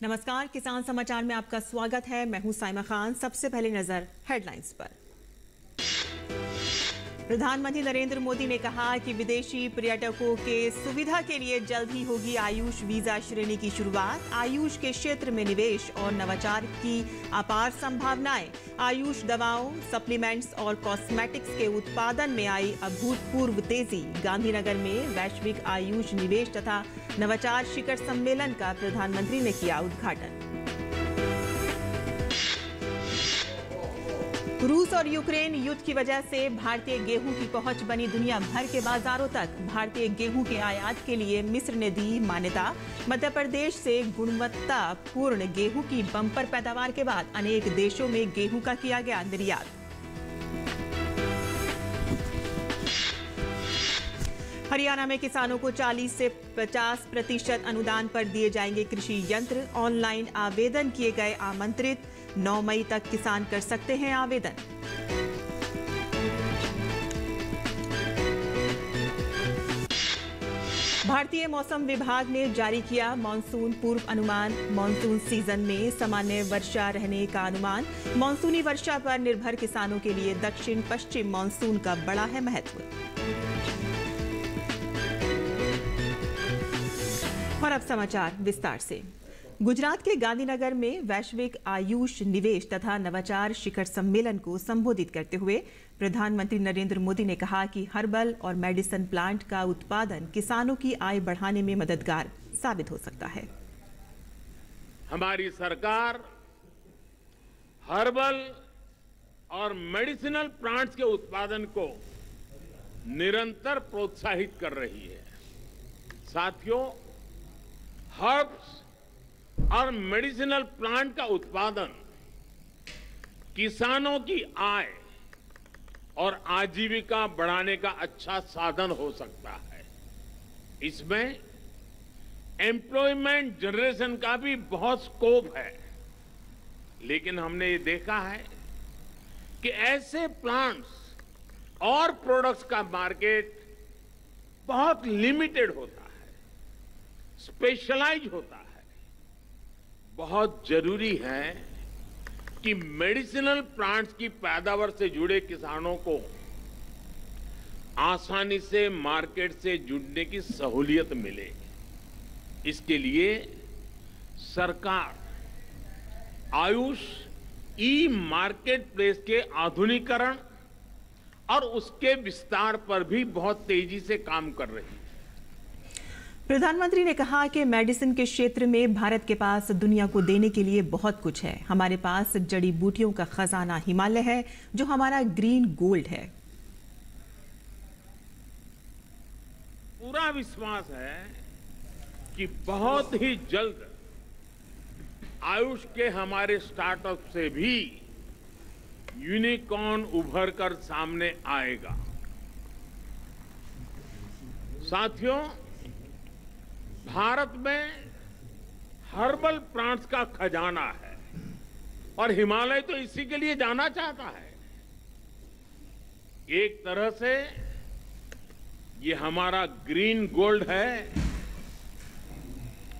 नमस्कार, किसान समाचार में आपका स्वागत है। मैं हूं साइमा खान। सबसे पहले नजर हेडलाइंस पर। प्रधानमंत्री नरेंद्र मोदी ने कहा कि विदेशी पर्यटकों के सुविधा के लिए जल्द ही होगी आयुष वीजा श्रेणी की शुरुआत। आयुष के क्षेत्र में निवेश और नवाचार की अपार संभावनाएं। आयुष दवाओं, सप्लीमेंट्स और कॉस्मेटिक्स के उत्पादन में आई अभूतपूर्व तेजी। गांधीनगर में वैश्विक आयुष निवेश तथा नवाचार शिखर सम्मेलन का प्रधानमंत्री ने किया उद्घाटन। रूस और यूक्रेन युद्ध की वजह से भारतीय गेहूं की पहुंच बनी दुनिया भर के बाजारों तक। भारतीय गेहूं के आयात के लिए मिस्र ने दी मान्यता। मध्य प्रदेश से गुणवत्तापूर्ण गेहूं की बम्पर पैदावार के बाद अनेक देशों में गेहूं का किया गया निर्यात। हरियाणा में किसानों को 40 से 50% अनुदान पर दिए जाएंगे कृषि यंत्र। ऑनलाइन आवेदन किए गए आमंत्रित। 9 मई तक किसान कर सकते हैं आवेदन। भारतीय मौसम विभाग ने जारी किया मानसून पूर्व अनुमान। मानसून सीजन में सामान्य वर्षा रहने का अनुमान। मानसूनी वर्षा पर निर्भर किसानों के लिए दक्षिण पश्चिम मानसून का बड़ा है महत्व। और अब समाचार विस्तार से। गुजरात के गांधीनगर में वैश्विक आयुष निवेश तथा नवाचार शिखर सम्मेलन को संबोधित करते हुए प्रधानमंत्री नरेंद्र मोदी ने कहा कि हर्बल और मेडिसिन प्लांट का उत्पादन किसानों की आय बढ़ाने में मददगार साबित हो सकता है। हमारी सरकार हर्बल और मेडिसिनल प्लांट्स के उत्पादन को निरंतर प्रोत्साहित कर रही है। साथियों, हर्ब्स और मेडिसिनल प्लांट का उत्पादन किसानों की आय और आजीविका बढ़ाने का अच्छा साधन हो सकता है। इसमें एम्प्लॉयमेंट जनरेशन का भी बहुत स्कोप है। लेकिन हमने ये देखा है कि ऐसे प्लांट्स और प्रोडक्ट्स का मार्केट बहुत लिमिटेड होता है, स्पेशलाइज होता है। बहुत जरूरी है कि मेडिसिनल प्लांट्स की पैदावार से जुड़े किसानों को आसानी से मार्केट से जुड़ने की सहूलियत मिले। इसके लिए सरकार आयुष ई मार्केट प्लेस के आधुनिकीकरण और उसके विस्तार पर भी बहुत तेजी से काम कर रही है। प्रधानमंत्री ने कहा कि मेडिसिन के क्षेत्र में भारत के पास दुनिया को देने के लिए बहुत कुछ है। हमारे पास जड़ी बूटियों का खजाना हिमालय है, जो हमारा ग्रीन गोल्ड है। पूरा विश्वास है कि बहुत ही जल्द आयुष के हमारे स्टार्टअप से भी यूनिकॉर्न उभर कर सामने आएगा। साथियों, भारत में हर्बल प्लांट्स का खजाना है और हिमालय तो इसी के लिए जाना चाहता है। एक तरह से ये हमारा ग्रीन गोल्ड है।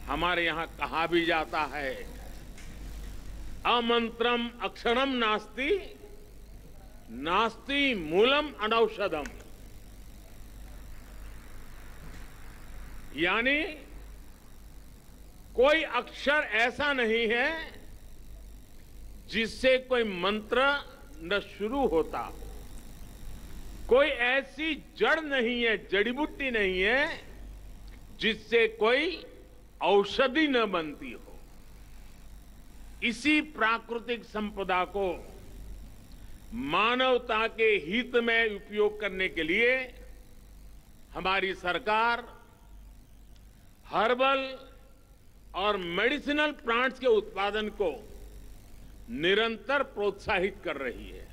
हमारे यहां कहा भी जाता है, अमंत्रम अक्षरम नास्ति, नास्ति मूलम अनौषधम। यानी कोई अक्षर ऐसा नहीं है जिससे कोई मंत्र न शुरू होता। कोई ऐसी जड़ नहीं है, जड़ी बूटी नहीं है जिससे कोई औषधि न बनती हो। इसी प्राकृतिक संपदा को मानवता के हित में उपयोग करने के लिए हमारी सरकार हर्बल और मेडिसिनल प्लांट्स के उत्पादन को निरंतर प्रोत्साहित कर रही है।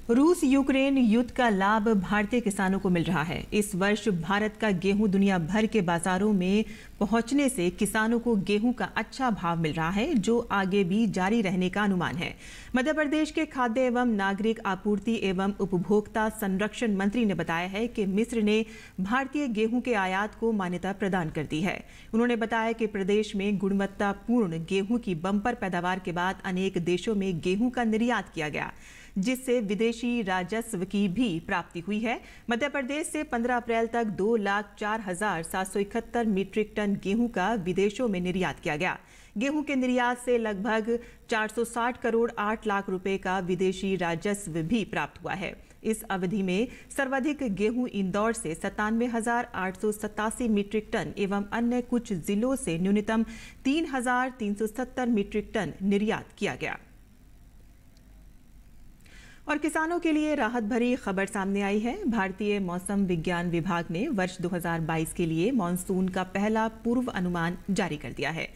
रूस यूक्रेन युद्ध का लाभ भारतीय किसानों को मिल रहा है। इस वर्ष भारत का गेहूं दुनिया भर के बाजारों में पहुंचने से किसानों को गेहूं का अच्छा भाव मिल रहा है, जो आगे भी जारी रहने का अनुमान है। मध्य प्रदेश के खाद्य एवं नागरिक आपूर्ति एवं उपभोक्ता संरक्षण मंत्री ने बताया है कि मिस्र ने भारतीय गेहूं के आयात को मान्यता प्रदान कर दी है। उन्होंने बताया कि प्रदेश में गुणवत्तापूर्ण गेहूं की बम्पर पैदावार के बाद अनेक देशों में गेहूं का निर्यात किया गया, जिससे विदेशी राजस्व की भी प्राप्ति हुई है। मध्य प्रदेश से 15 अप्रैल तक 2,04,771 मीट्रिक टन गेहूं का विदेशों में निर्यात किया गया। गेहूं के निर्यात से लगभग 460 करोड़ 8 लाख रुपए का विदेशी राजस्व भी प्राप्त हुआ है। इस अवधि में सर्वाधिक गेहूं इंदौर से 97,887 मीट्रिक टन एवं अन्य कुछ जिलों से न्यूनतम 3,370 मीट्रिक टन निर्यात किया गया। और किसानों के लिए राहत भरी खबर सामने आई है। भारतीय मौसम विज्ञान विभाग ने वर्ष 2022 के लिए मॉनसून का पहला पूर्व अनुमान जारी कर दिया है।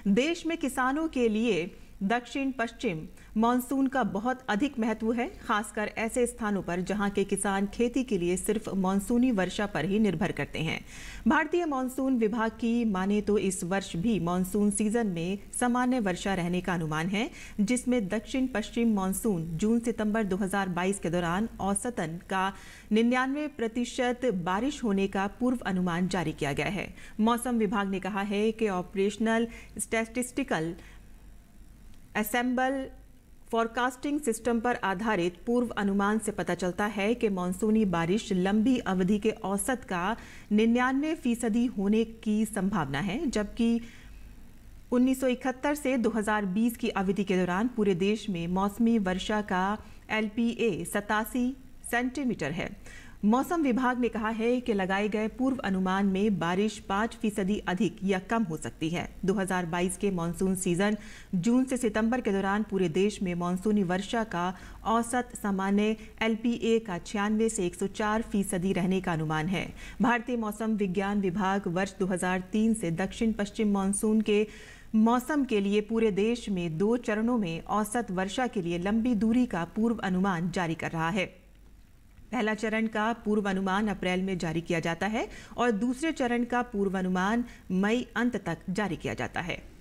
देश में किसानों के लिए दक्षिण पश्चिम मॉनसून का बहुत अधिक महत्व है, खासकर ऐसे स्थानों पर जहां के किसान खेती के लिए सिर्फ मॉनसूनी वर्षा पर ही निर्भर करते हैं। भारतीय मॉनसून विभाग की माने तो इस वर्ष भी मॉनसून सीजन में सामान्य वर्षा रहने का अनुमान है, जिसमें दक्षिण पश्चिम मॉनसून जून-सितंबर 2022 के दौरान औसतन का 99% बारिश होने का पूर्व अनुमान जारी किया गया है। मौसम विभाग ने कहा है कि operational statistical assemble forecasting system पर आधारित पूर्व अनुमान से पता चलता है कि मॉनसूनी बारिश लंबी अवधि के औसत का 99% होने की संभावना है, जबकि 1971 से 2020 की अवधि के दौरान पूरे देश में मौसमी वर्षा का LPA 87 सेंटीमीटर है। मौसम विभाग ने कहा है कि लगाए गए पूर्व अनुमान में बारिश 5% अधिक या कम हो सकती है। 2022 के मानसून सीजन जून से सितंबर के दौरान पूरे देश में मानसूनी वर्षा का औसत सामान्य LPA का 96 से 104% रहने का अनुमान है। भारतीय मौसम विज्ञान विभाग वर्ष 2003 से दक्षिण पश्चिम मानसून के मौसम के लिए पूरे देश में 2 चरणों में औसत वर्षा के लिए लंबी दूरी का पूर्व अनुमान जारी कर रहा है। पहला चरण का पूर्वानुमान अप्रैल में जारी किया जाता है और दूसरे चरण का पूर्वानुमान मई अंत तक जारी किया जाता है।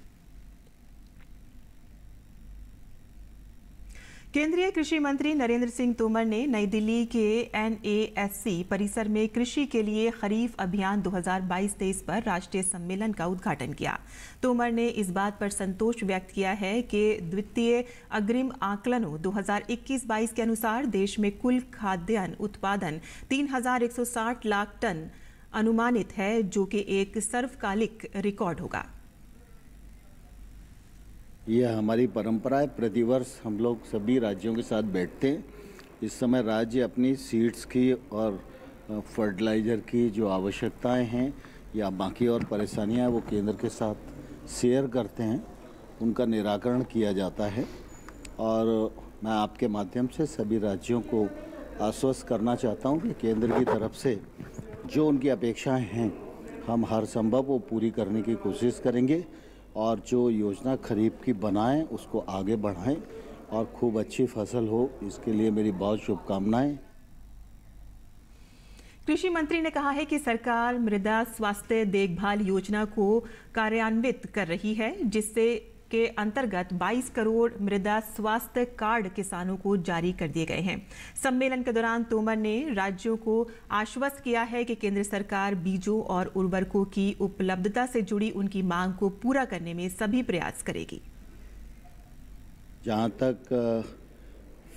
केंद्रीय कृषि मंत्री नरेंद्र सिंह तोमर ने नई दिल्ली के NASC परिसर में कृषि के लिए खरीफ अभियान 2022-23 पर राष्ट्रीय सम्मेलन का उद्घाटन किया। तोमर ने इस बात पर संतोष व्यक्त किया है कि द्वितीय अग्रिम आकलनों 2021-22 के अनुसार देश में कुल खाद्यान्न उत्पादन 3,160 लाख टन अनुमानित है, जो कि एक सर्वकालिक रिकॉर्ड होगा। यह हमारी परंपरा है। प्रतिवर्ष हम लोग सभी राज्यों के साथ बैठते हैं। इस समय राज्य अपनी सीड्स की और फर्टिलाइज़र की जो आवश्यकताएं हैं या बाकी और परेशानियां वो केंद्र के साथ शेयर करते हैं, उनका निराकरण किया जाता है। और मैं आपके माध्यम से सभी राज्यों को आश्वस्त करना चाहता हूं कि केंद्र की तरफ से जो उनकी अपेक्षाएं हैं, हम हर संभव वो पूरी करने की कोशिश करेंगे और जो योजना खरीफ की बनाएं उसको आगे बढ़ाएं और खूब अच्छी फसल हो, इसके लिए मेरी बहुत शुभकामनाएं। कृषि मंत्री ने कहा है कि सरकार मृदा स्वास्थ्य देखभाल योजना को कार्यान्वित कर रही है, जिससे के अंतर्गत 22 करोड़ मृदा स्वास्थ्य कार्ड किसानों को जारी कर दिए गए हैं। सम्मेलन के दौरान तोमर ने राज्यों को आश्वस्त किया है कि केंद्र सरकार बीजों और उर्वरकों की उपलब्धता से जुड़ी उनकी मांग को पूरा करने में सभी प्रयास करेगी। जहां तक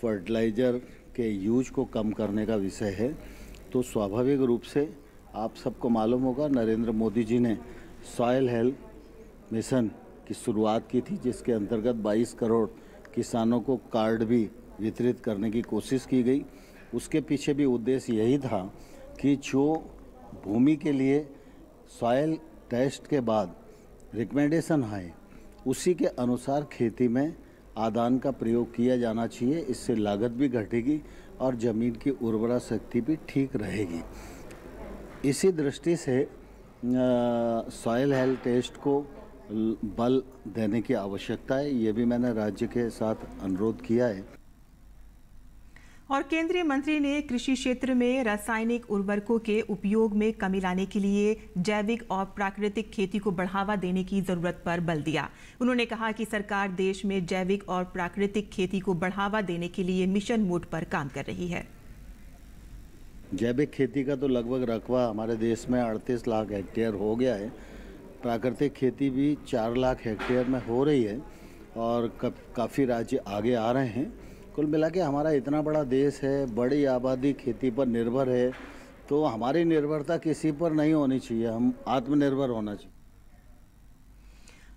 फर्टिलाइज़र के यूज को कम करने का विषय है, तो स्वाभाविक रूप से आप सबको मालूम होगा, नरेंद्र मोदी जी ने सॉइल हेल्थ मिशन की शुरुआत की थी, जिसके अंतर्गत 22 करोड़ किसानों को कार्ड भी वितरित करने की कोशिश की गई। उसके पीछे भी उद्देश्य यही था कि जो भूमि के लिए सॉइल टेस्ट के बाद रिकमेंडेशन आए, उसी के अनुसार खेती में आदान का प्रयोग किया जाना चाहिए। इससे लागत भी घटेगी और ज़मीन की उर्वरा शक्ति भी ठीक रहेगी। इसी दृष्टि से सॉइल हेल्थ टेस्ट को बल देने की आवश्यकता है। ये भी मैंने राज्य के साथ अनुरोध किया है। और केंद्रीय मंत्री ने कृषि क्षेत्र में रासायनिक उर्वरकों के उपयोग में कमी लाने के लिए जैविक और प्राकृतिक खेती को बढ़ावा देने की जरूरत पर बल दिया। उन्होंने कहा कि सरकार देश में जैविक और प्राकृतिक खेती को बढ़ावा देने के लिए मिशन मोड पर काम कर रही है। जैविक खेती का तो लगभग रकबा हमारे देश में 38 लाख हेक्टेयर हो गया है। प्राकृतिक खेती भी 4 लाख हेक्टेयर में हो रही है और काफ़ी राज्य आगे आ रहे हैं। कुल मिला के हमारा इतना बड़ा देश है, बड़ी आबादी खेती पर निर्भर है, तो हमारी निर्भरता किसी पर नहीं होनी चाहिए, हम आत्मनिर्भर होना चाहिए।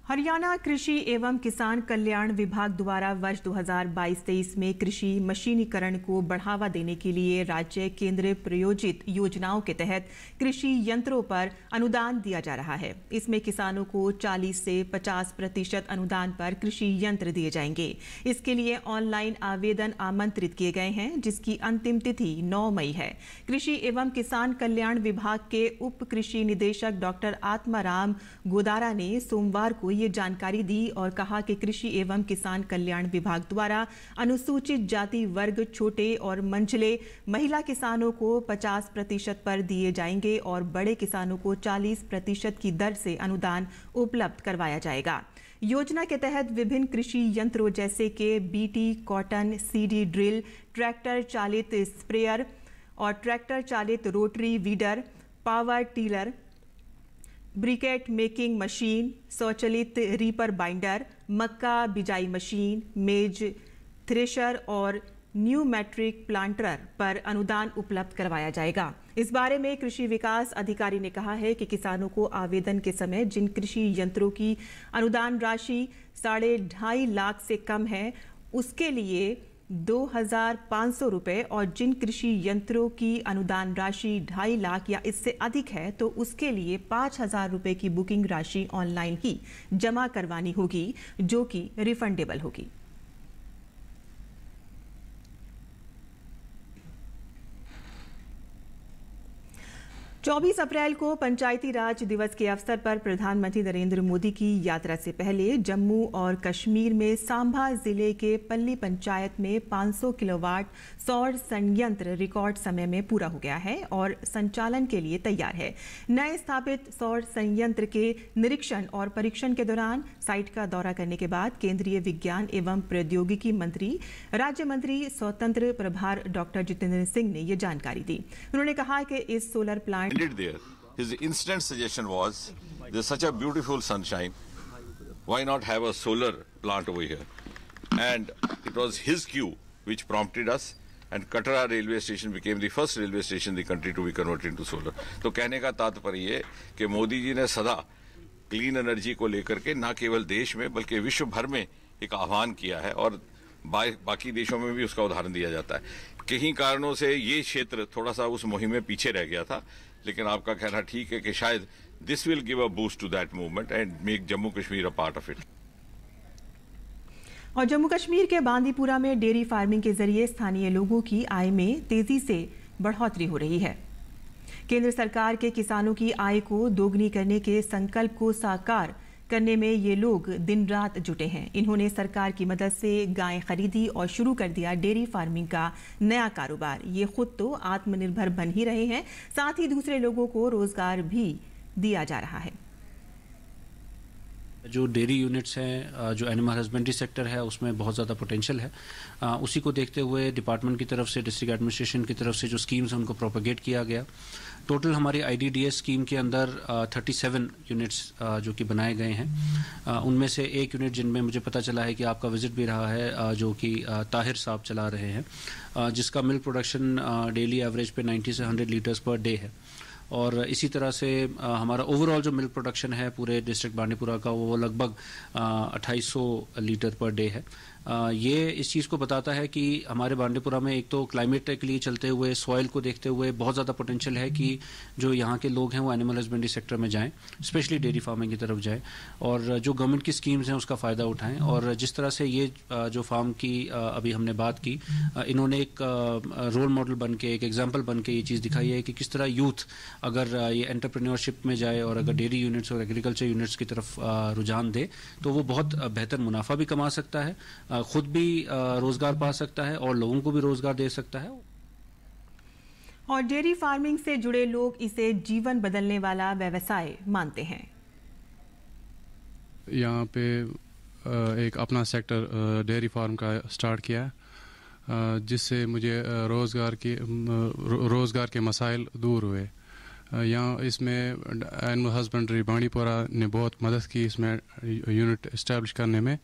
हरियाणा कृषि एवं किसान कल्याण विभाग द्वारा वर्ष 2022-23 में कृषि मशीनीकरण को बढ़ावा देने के लिए राज्य केंद्र प्रायोजित योजनाओं के तहत कृषि यंत्रों पर अनुदान दिया जा रहा है। इसमें किसानों को 40 से 50% अनुदान पर कृषि यंत्र दिए जाएंगे। इसके लिए ऑनलाइन आवेदन आमंत्रित किए गए हैं, जिसकी अंतिम तिथि 9 मई है। कृषि एवं किसान कल्याण विभाग के उप कृषि निदेशक डॉक्टर आत्माराम गोदारा ने सोमवार को ये जानकारी दी और कहा कि कृषि एवं किसान कल्याण विभाग द्वारा अनुसूचित जाति वर्ग, छोटे और मंझले महिला किसानों को 50% पर दिए जाएंगे और बड़े किसानों को 40% की दर से अनुदान उपलब्ध करवाया जाएगा। योजना के तहत विभिन्न कृषि यंत्रों जैसे कि BT, cotton, seed drill, tractor चालित स्प्रेयर और ट्रैक्टर चालित rotary weeder, power tiller, briquette making machine, स्वचालित रीपर बाइंडर, मक्का बिजाई मशीन, मेज थ्रेशर और न्यूमैट्रिक प्लांटर पर अनुदान उपलब्ध करवाया जाएगा। इस बारे में कृषि विकास अधिकारी ने कहा है कि किसानों को आवेदन के समय जिन कृषि यंत्रों की अनुदान राशि 2.5 लाख से कम है, उसके लिए 2,500 रुपये और जिन कृषि यंत्रों की अनुदान राशि 2.5 लाख या इससे अधिक है तो उसके लिए 5,000 रुपये की बुकिंग राशि ऑनलाइन ही जमा करवानी होगी, जो कि रिफंडेबल होगी। 24 अप्रैल को पंचायती राज दिवस के अवसर पर प्रधानमंत्री नरेंद्र मोदी की यात्रा से पहले जम्मू और कश्मीर में सांभा जिले के पल्ली पंचायत में 500 किलोवाट सौर संयंत्र रिकॉर्ड समय में पूरा हो गया है और संचालन के लिए तैयार है। नए स्थापित सौर संयंत्र के निरीक्षण और परीक्षण के दौरान साइट का दौरा करने के बाद केंद्रीय विज्ञान एवं प्रौद्योगिकी मंत्री राज्य मंत्री स्वतंत्र प्रभार डॉक्टर जितेंद्र सिंह ने ये जानकारी दी। उन्होंने कहा कि इस solar plant there. His instant suggestion was, there's such a beautiful sunshine, why not have a solar plant over here? And it was his cue which prompted us, and Katra railway station became the first railway station in the country to be converted into solar. तो कहने का तात्पर्य ये कि मोदी जी ने सदा clean energy को लेकर के न केवल देश में बल्कि विश्व भर में एक आह्वान किया है और बाकी देशों में भी उसका उदाहरण दिया जाता है। कई कारणों से ये क्षेत्र थोड़ा सा उस मुहिम में पीछे रह गया था, लेकिन आपका कहना ठीक है कि शायद this will give a boost to that movement and make Jammu Kashmir a part of it. और जम्मू कश्मीर के बांदीपुरा में डेयरी फार्मिंग के जरिए स्थानीय लोगों की आय में तेजी से बढ़ोतरी हो रही है। केंद्र सरकार के किसानों की आय को दोगुनी करने के संकल्प को साकार करने में ये लोग दिन रात जुटे हैं। इन्होंने सरकार की मदद से गाय खरीदी और शुरू कर दिया डेयरी फार्मिंग का नया कारोबार। ये खुद तो आत्मनिर्भर बन ही रहे हैं, साथ ही दूसरे लोगों को रोजगार भी दिया जा रहा है। जो डेयरी यूनिट्स हैं, जो एनिमल हस्बेंड्री सेक्टर है, उसमें बहुत ज़्यादा पोटेंशियल है। उसी को देखते हुए डिपार्टमेंट की तरफ से, डिस्ट्रिक्ट एडमिनिस्ट्रेशन की तरफ से जो स्कीम्स हैं उनको प्रोपेगेट किया गया। टोटल हमारी IDDS स्कीम के अंदर 37 यूनिट्स जो कि बनाए गए हैं। उनमें से एक यूनिट जिनमें मुझे पता चला है कि आपका विजिट भी रहा है, जो कि ताहिर साहब चला रहे हैं, जिसका मिल्क प्रोडक्शन डेली एवरेज पे 90 से 100 लीटर्स पर डे है। और इसी तरह से हमारा ओवरऑल जो मिल्क प्रोडक्शन है पूरे डिस्ट्रिक्ट बांडीपुरा का, वो लगभग 2800 लीटर पर डे है। ये इस चीज़ को बताता है कि हमारे बांडीपुरा में एक तो क्लाइमेट के लिए चलते हुए, सॉइल को देखते हुए बहुत ज़्यादा पोटेंशियल है कि जो यहाँ के लोग हैं वो एनिमल हस्बेंड्री सेक्टर में जाएं, स्पेशली डेयरी फार्मिंग की तरफ जाएं और जो गवर्नमेंट की स्कीम्स हैं उसका फ़ायदा उठाएं। और जिस तरह से ये जो फार्म की अभी हमने बात की, इन्होंने एक रोल मॉडल बन के, एक एग्जाम्पल बन के ये चीज़ दिखाई है कि किस तरह यूथ अगर ये एंटरप्रेन्योरशिप में जाए और अगर डेयरी यूनिट्स और एग्रीकल्चर यूनिट्स की तरफ रुझान दे तो वो बहुत बेहतर मुनाफा भी कमा सकता है, खुद भी रोजगार पा सकता है और लोगों को भी रोजगार दे सकता है। और डेयरी फार्मिंग से जुड़े लोग इसे जीवन बदलने वाला व्यवसाय मानते हैं। यहाँ पे एक अपना सेक्टर डेयरी फार्म का स्टार्ट किया है, जिससे मुझे रोज़गार के मसाइल दूर हुए। यहाँ इसमें एनिमल हस्बेंड्री बांडीपोरा ने बहुत मदद की इसमें यूनिट इस्टेब्लिश करने में।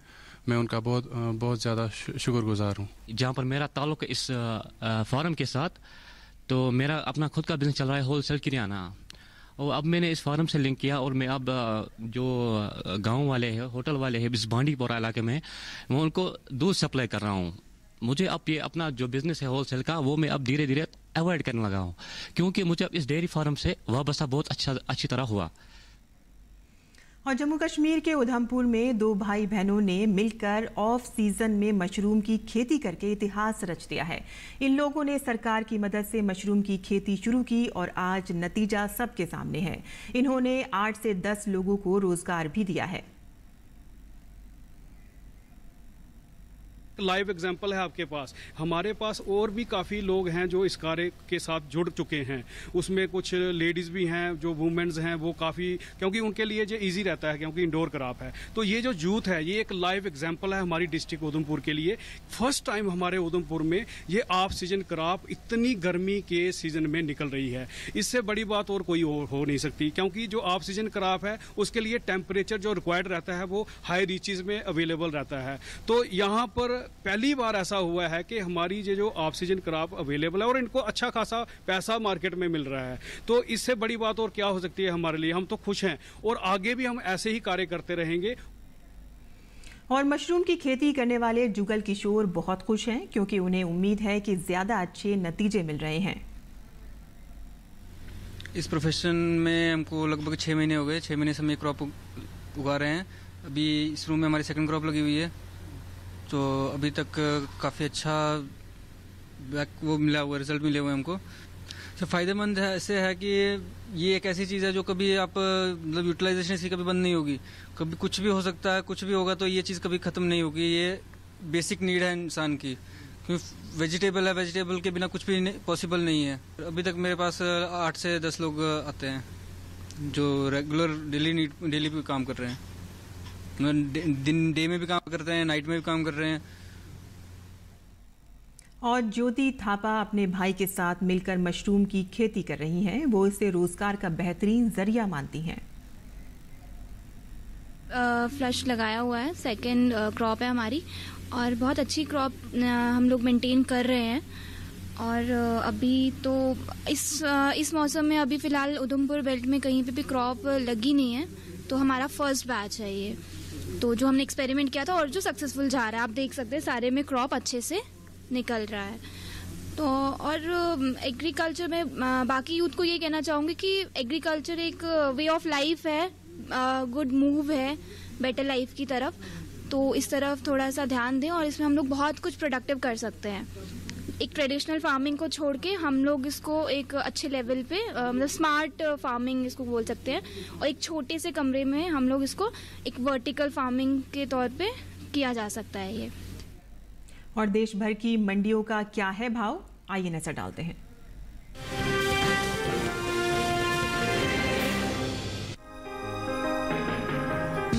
मैं उनका बहुत ज़्यादा शुक्रगुजार हूँ। जहाँ पर मेरा ताल्लुक़ इस फार्म के साथ, तो मेरा अपना खुद का बिजनेस चल रहा है होलसेल किराना, और अब मैंने इस फार्म से लिंक किया और मैं अब जो गांव वाले हैं, होटल वाले हैं इस बांडीपोरा इलाके में, मैं उनको दूध सप्लाई कर रहा हूँ। मुझे अब ये अपना जो बिजनेस है होलसेल का, वो मैं अब धीरे धीरे अवॉइड करने लगा हूँ, क्योंकि मुझे अब इस डेयरी फार्म से वाबस्ता बहुत अच्छी तरह हुआ। और जम्मू कश्मीर के उधमपुर में दो भाई बहनों ने मिलकर ऑफ सीजन में मशरूम की खेती करके इतिहास रच दिया है। इन लोगों ने सरकार की मदद से मशरूम की खेती शुरू की और आज नतीजा सबके सामने है। इन्होंने 8 से 10 लोगों को रोजगार भी दिया है। लाइव एग्जाम्पल है आपके पास। हमारे पास और भी काफ़ी लोग हैं जो इस कार्य के साथ जुड़ चुके हैं। उसमें कुछ लेडीज़ भी हैं जो वुमेन्स हैं, वो काफ़ी, क्योंकि उनके लिए जो इजी रहता है क्योंकि इंडोर क्रॉप है। तो ये जो यूथ है, ये एक लाइव एग्जाम्पल है हमारी डिस्ट्रिक्ट उधमपुर के लिए। फर्स्ट टाइम हमारे उधमपुर में ये ऑफ सीजन क्रॉप इतनी गर्मी के सीजन में निकल रही है। इससे बड़ी बात और कोई हो नहीं सकती, क्योंकि जो ऑफ सीजन क्रॉप है उसके लिए टेम्परेचर जो रिक्वायर्ड रहता है वो हाई रीचेज में अवेलेबल रहता है। तो यहाँ पर पहली बार ऐसा हुआ है कि हमारी ये जो ऑफ सीजन क्रॉप अवेलेबल है और इनको अच्छा खासा पैसा मार्केट में मिल रहा है। तो इससे बड़ी बात और क्या हो सकती है हमारे लिए। हम तो खुश हैं और आगे भी हम ऐसे ही कार्य करते रहेंगे। और मशरूम की खेती करने वाले जुगल किशोर बहुत खुश हैं, क्योंकि उन्हें उम्मीद है कि ज्यादा अच्छे नतीजे मिल रहे हैं। इस प्रोफेशन में हमको लगभग 6 महीने हो गए। 6 महीने से हम ये क्रॉप उगा रहे हैं। अभी इस रूम में हमारी सेकंड क्रॉप लगी हुई है, तो अभी तक काफ़ी अच्छा वो मिला हुआ, रिजल्ट मिले हुए हमको। तो फ़ायदेमंद है, ऐसे है कि ये एक ऐसी चीज़ है जो कभी आप मतलब यूटिलाइजेशन इसकी कभी बंद नहीं होगी। कभी कुछ भी हो सकता है, कुछ भी होगा, तो ये चीज़ कभी ख़त्म नहीं होगी। ये बेसिक नीड है इंसान की, क्योंकि वेजिटेबल है, वेजिटेबल के बिना कुछ भी पॉसिबल नहीं है। अभी तक मेरे पास 8 से 10 लोग आते हैं जो रेगुलर डेली भी काम कर रहे हैं। डे में भी काम करते हैं, नाइट में भी काम कर रहे हैं। और ज्योति थापा अपने भाई के साथ मिलकर मशरूम की खेती कर रही हैं। वो इसे रोजगार का बेहतरीन जरिया मानती हैं। फ्लश लगाया हुआ है, सेकंड क्रॉप है हमारी, और बहुत अच्छी क्रॉप हम लोग मेंटेन कर रहे हैं। और अभी तो इस मौसम में अभी फ़िलहाल उधमपुर बेल्ट में कहीं पे भी क्रॉप लगी नहीं है, तो हमारा फर्स्ट बैच है ये। तो जो हमने एक्सपेरिमेंट किया था और जो सक्सेसफुल जा रहा है, आप देख सकते हैं सारे में क्रॉप अच्छे से निकल रहा है। तो और एग्रीकल्चर में बाकी यूथ को ये कहना चाहूँगी कि एग्रीकल्चर एक वे ऑफ लाइफ है, गुड मूव है बेटर लाइफ की तरफ। तो इस तरफ थोड़ा सा ध्यान दें और इसमें हम लोग बहुत कुछ प्रोडक्टिव कर सकते हैं। एक ट्रेडिशनल फार्मिंग को छोड़ के हम लोग इसको एक अच्छे लेवल पे मतलब स्मार्ट फार्मिंग इसको बोल सकते हैं, और एक छोटे से कमरे में हम लोग इसको एक वर्टिकल फार्मिंग के तौर पे किया जा सकता है ये। और देश भर की मंडियों का क्या है भाव, आइए नजर डालते हैं।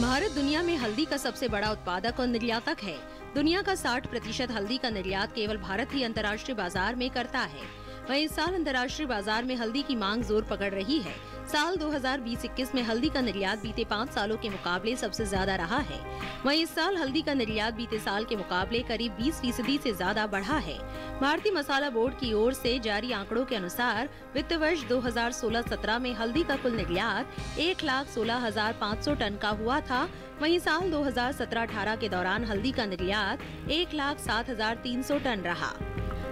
भारत दुनिया में हल्दी का सबसे बड़ा उत्पादक और निर्यातक है। दुनिया का 60% हल्दी का निर्यात केवल भारत ही अंतर्राष्ट्रीय बाजार में करता है। वहीं इस साल अंतर्राष्ट्रीय बाजार में हल्दी की मांग जोर पकड़ रही है। साल 2020-21 में हल्दी का निर्यात बीते 5 सालों के मुकाबले सबसे ज्यादा रहा है। वहीं इस साल हल्दी का निर्यात बीते साल के मुकाबले करीब 20% से ज्यादा बढ़ा है। भारतीय मसाला बोर्ड की ओर से जारी आंकड़ों के अनुसार वित्त वर्ष 2016-17 में हल्दी का कुल निर्यात 1,16,500 टन का हुआ था। वहीं साल 2017-18 के दौरान हल्दी का निर्यात 1,07,300 टन रहा।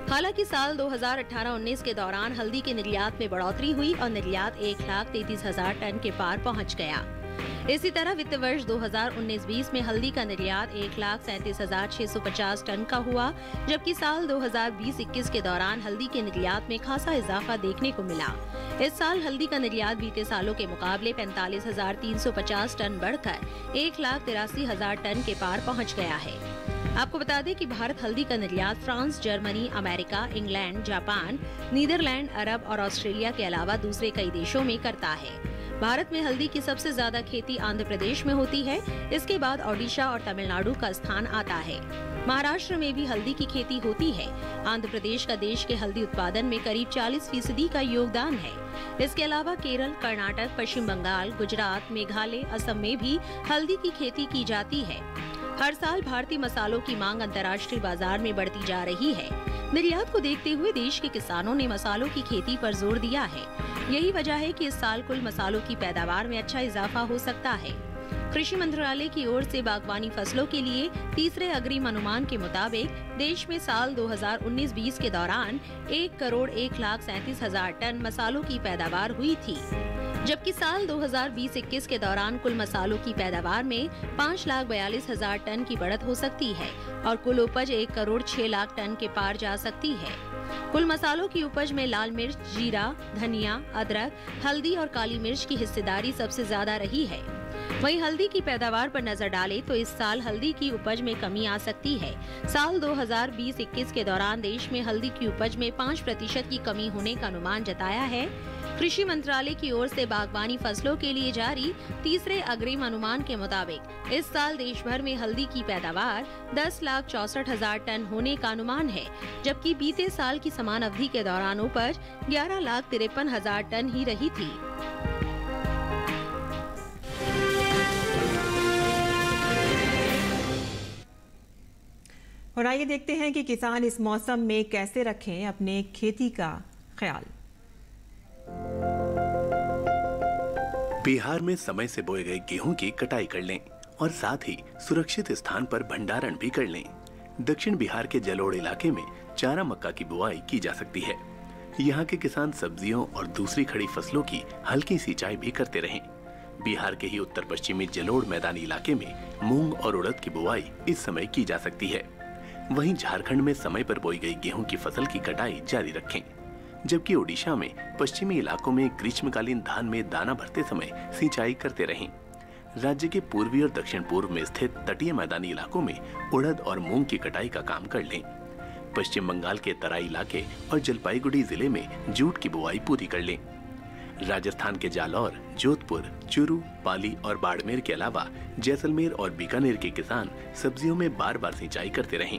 हालांकि साल 2018-19 के दौरान हल्दी के निर्यात में बढ़ोतरी हुई और निर्यात 1,33,000 टन के पार पहुंच गया। इसी तरह वित्त वर्ष 2019-20 में हल्दी का निर्यात 1,37,650 टन का हुआ, जबकि साल 2020-21 के दौरान हल्दी के निर्यात में खासा इजाफा देखने को मिला। इस साल हल्दी का निर्यात बीते सालों के मुकाबले 45,350 टन बढ़कर 1,83,000 टन के पार पहुंच गया है। आपको बता दें कि भारत हल्दी का निर्यात France, Germany, America, England, Japan, Netherlands, Arab और ऑस्ट्रेलिया के अलावा दूसरे कई देशों में करता है। भारत में हल्दी की सबसे ज्यादा खेती आंध्र प्रदेश में होती है। इसके बाद ओडिशा और तमिलनाडु का स्थान आता है। महाराष्ट्र में भी हल्दी की खेती होती है। आंध्र प्रदेश का देश के हल्दी उत्पादन में करीब 40% का योगदान है। इसके अलावा केरल, कर्नाटक, पश्चिम बंगाल, गुजरात, मेघालय, असम में भी हल्दी की खेती की जाती है। हर साल भारतीय मसालों की मांग अंतर्राष्ट्रीय बाजार में बढ़ती जा रही है। निर्यात को देखते हुए देश के किसानों ने मसालों की खेती पर जोर दिया है। यही वजह है कि इस साल कुल मसालों की पैदावार में अच्छा इजाफा हो सकता है। कृषि मंत्रालय की ओर से बागवानी फसलों के लिए तीसरे अग्रिम अनुमान के मुताबिक देश में साल 2019-20 के दौरान 1,01,37,000 टन मसालों की पैदावार हुई थी, जबकि साल 2020-21 के दौरान कुल मसालों की पैदावार में 5,42,000 टन की बढ़त हो सकती है और कुल उपज 1,06,00,000 टन के पार जा सकती है। कुल मसालों की उपज में लाल मिर्च, जीरा, धनिया, अदरक, हल्दी और काली मिर्च की हिस्सेदारी सबसे ज्यादा रही है। वहीं हल्दी की पैदावार पर नजर डालें तो इस साल हल्दी की उपज में कमी आ सकती है। साल 2020-21 के दौरान देश में हल्दी की उपज में 5% की कमी होने का अनुमान जताया है। कृषि मंत्रालय की ओर से बागवानी फसलों के लिए जारी तीसरे अग्रिम अनुमान के मुताबिक इस साल देश भर में हल्दी की पैदावार 10,64,000 टन होने का अनुमान है, जबकि बीते साल की समान अवधि के दौरान उपज 11,53,000 टन ही रही थी। और आइए देखते हैं कि किसान इस मौसम में कैसे रखें अपने खेती का ख्याल। बिहार में समय से बोए गए गेहूं की कटाई कर लें और साथ ही सुरक्षित स्थान पर भंडारण भी कर लें। दक्षिण बिहार के जलोढ़ इलाके में चारा मक्का की बुआई की जा सकती है। यहाँ के किसान सब्जियों और दूसरी खड़ी फसलों की हल्की सिंचाई भी करते रहें। बिहार के ही उत्तर पश्चिमी जलोढ़ मैदानी इलाके में मूंग और उड़द की बुआई इस समय की जा सकती है। वहीं झारखंड में समय पर बोई गई गेहूं की फसल की कटाई जारी रखें, जबकि ओडिशा में पश्चिमी इलाकों में ग्रीष्मकालीन धान में दाना भरते समय सिंचाई करते रहें। राज्य के पूर्वी और दक्षिण पूर्व में स्थित तटीय मैदानी इलाकों में उड़द और मूंग की कटाई का काम कर लें। पश्चिम बंगाल के तराई इलाके और जलपाईगुड़ी जिले में जूट की बुआई पूरी कर लें। राजस्थान के जालौर, जोधपुर, चूरू, पाली और बाड़मेर के अलावा जैसलमेर और बीकानेर के किसान सब्जियों में बार बार सिंचाई करते रहें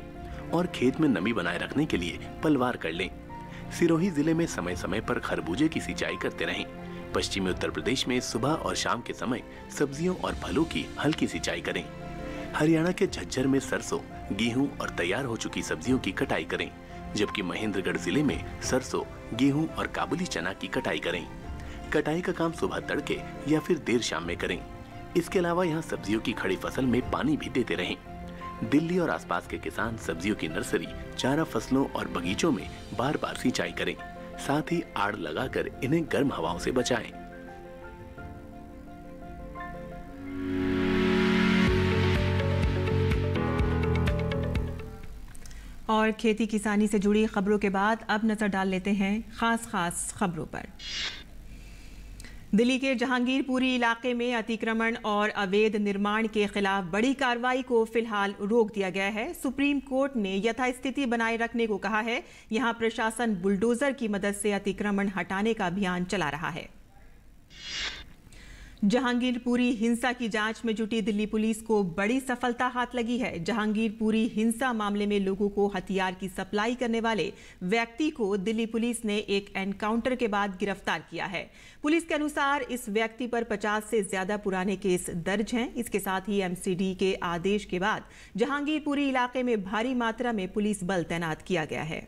और खेत में नमी बनाए रखने के लिए पलवार कर लें। सिरोही जिले में समय समय पर खरबूजे की सिंचाई करते रहें। पश्चिमी उत्तर प्रदेश में सुबह और शाम के समय सब्जियों और फलों की हल्की सिंचाई करें। हरियाणा के झज्जर में सरसों, गेहूं और तैयार हो चुकी सब्जियों की कटाई करें, जबकि महेंद्रगढ़ जिले में सरसों, गेहूं और काबुली चना की कटाई करें। कटाई का काम सुबह तड़के या फिर देर शाम में करें। इसके अलावा यहाँ सब्जियों की खड़ी फसल में पानी भी देते रहें। दिल्ली और आसपास के किसान सब्जियों की नर्सरी, चारा फसलों और बगीचों में बार बार सिंचाई करें। साथ ही आड़ लगाकर इन्हें गर्म हवाओं से बचाएं। और खेती किसानी से जुड़ी खबरों के बाद अब नजर डाल लेते हैं खास खबरों पर। दिल्ली के जहांगीरपुरी इलाके में अतिक्रमण और अवैध निर्माण के खिलाफ बड़ी कार्रवाई को फिलहाल रोक दिया गया है। सुप्रीम कोर्ट ने यथास्थिति बनाए रखने को कहा है। यहां प्रशासन बुलडोजर की मदद से अतिक्रमण हटाने का अभियान चला रहा है। जहांगीरपुरी हिंसा की जांच में जुटी दिल्ली पुलिस को बड़ी सफलता हाथ लगी है। जहांगीरपुरी हिंसा मामले में लोगों को हथियार की सप्लाई करने वाले व्यक्ति को दिल्ली पुलिस ने एक एनकाउंटर के बाद गिरफ्तार किया है। पुलिस के अनुसार इस व्यक्ति पर 50 से ज्यादा पुराने केस दर्ज हैं। इसके साथ ही एमसीडी के आदेश के बाद जहांगीरपुरी इलाके में भारी मात्रा में पुलिस बल तैनात किया गया है।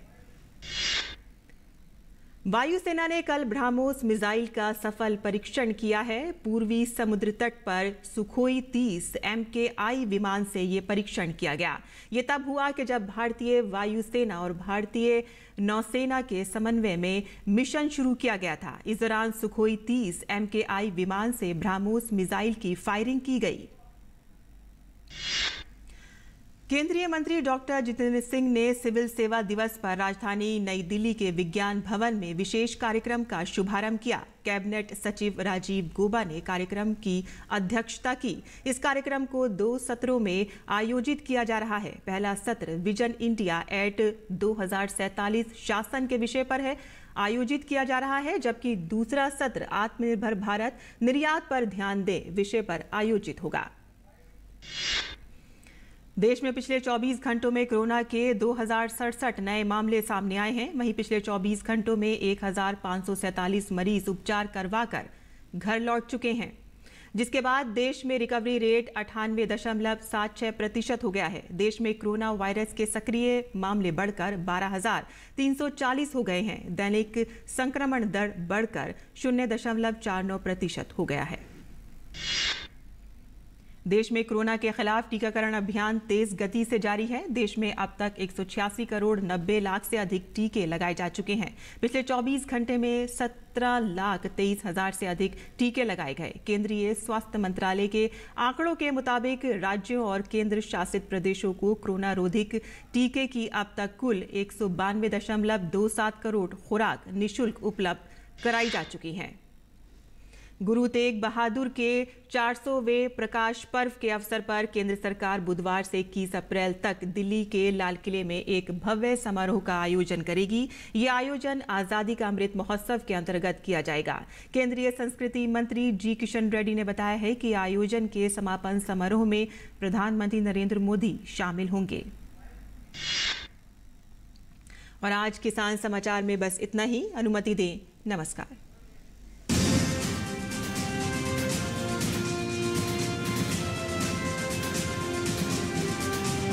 वायुसेना ने कल ब्रह्मोस मिसाइल का सफल परीक्षण किया है। पूर्वी समुद्र तट पर सुखोई 30 MKI विमान से ये परीक्षण किया गया। ये तब हुआ कि जब भारतीय वायुसेना और भारतीय नौसेना के समन्वय में मिशन शुरू किया गया था। इस दौरान सुखोई 30 MKI विमान से ब्रह्मोस मिसाइल की फायरिंग की गई। केंद्रीय मंत्री डॉक्टर जितेंद्र सिंह ने सिविल सेवा दिवस पर राजधानी नई दिल्ली के विज्ञान भवन में विशेष कार्यक्रम का शुभारंभ किया। कैबिनेट सचिव राजीव गौबा ने कार्यक्रम की अध्यक्षता की। इस कार्यक्रम को 2 सत्रों में आयोजित किया जा रहा है। पहला सत्र विजन इंडिया एट 2047 शासन के विषय पर है आयोजित किया जा रहा है, जबकि दूसरा सत्र आत्मनिर्भर भारत निर्यात पर ध्यान दे विषय पर आयोजित होगा। देश में पिछले 24 घंटों में कोरोना के 2067 नए मामले सामने आए हैं। वहीं पिछले 24 घंटों में 1547 मरीज उपचार करवाकर घर लौट चुके हैं, जिसके बाद देश में रिकवरी रेट 98.76% हो गया है। देश में कोरोना वायरस के सक्रिय मामले बढ़कर 12,340 हो गए हैं। दैनिक संक्रमण दर बढ़कर 0.49% हो गया है। देश में कोरोना के खिलाफ टीकाकरण अभियान तेज गति से जारी है। देश में अब तक 186 करोड़ 90 लाख से अधिक टीके लगाए जा चुके हैं। पिछले 24 घंटे में 17,23,000 से अधिक टीके लगाए गए। केंद्रीय स्वास्थ्य मंत्रालय के आंकड़ों के मुताबिक राज्यों और केंद्र शासित प्रदेशों को कोरोना रोधी टीके की अब तक कुल 192.27 करोड़ खुराक निःशुल्क उपलब्ध कराई जा चुकी हैं। गुरु तेग बहादुर के 400वें प्रकाश पर्व के अवसर पर केंद्र सरकार बुधवार से 21 अप्रैल तक दिल्ली के लाल किले में एक भव्य समारोह का आयोजन करेगी। ये आयोजन आजादी का अमृत महोत्सव के अंतर्गत किया जाएगा। केंद्रीय संस्कृति मंत्री जी किशन रेड्डी ने बताया है कि आयोजन के समापन समारोह में प्रधानमंत्री नरेंद्र मोदी शामिल होंगे। और आज किसान समाचार में बस इतना ही। अनुमति दें। नमस्कार।